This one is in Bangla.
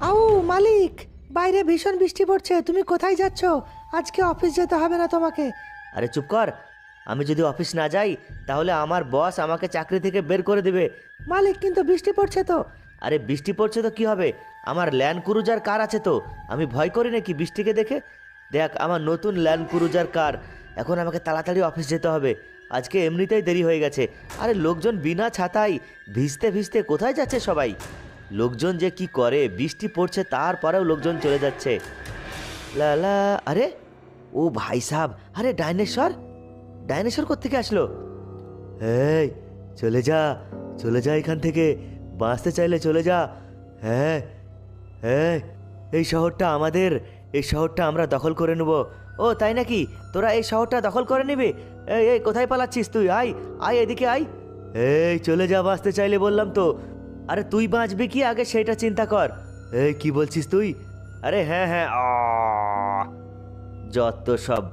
আউ মালিক, বাইরে ভীষণ বৃষ্টি পড়ছে, তুমি কোথায় যাচ্ছ? আজকে অফিস যেতে হবে না তোমাকে। আরে চুপ কর। আমি যদি অফিস না যাই তাহলে আমার বস আমাকে চাকরি থেকে বের করে দেবে। মালিক, কিন্তু বৃষ্টি পড়ছে তো। আরে বৃষ্টি পড়ছে তো কি হবে, আমার ল্যান্ড ক্রুজার কার আছে তো, আমি ভয় করি নাকি বৃষ্টিকে দেখে? দেখ আমার নতুন ল্যান্ড ক্রুজার কার। এখন আমাকে তাড়াতাড়ি অফিস যেতে হবে, আজকে এমনিতেই দেরি হয়ে গেছে। আরে লোকজন বিনা ছাতায় ভিজতে ভিজতে কোথায় যাচ্ছে সবাই? লোকজন যে কি করে, বৃষ্টি পড়ছে তারপরেও লোকজন চলে যাচ্ছে। লা লা, আরে ও ভাই সাহেব, আরে ডাইনোসর, ডাইনোসর কোত্থেকে আসলো? এই চলে যা, চলে যা এখান থেকে, বাঁচতে চাইলে চলে যা। হ্যাঁ হ্যাঁ, এই শহরটা আমাদের, এই শহরটা আমরা দখল করে নেব। ও তাই নাকি, তোরা এই শহরটা দখল করে নিবি? এই এই কোথায় পালাচ্ছিস তুই? আয় আয় এদিকে আয়। এই চলে যা, বাঁচতে চাইলে বললাম তো। আরে তুই বাঁচবি কি আগে সেটা চিন্তা কর। এই কি বলছিস তুই? আরে হ্যাঁ হ্যাঁ, যত সব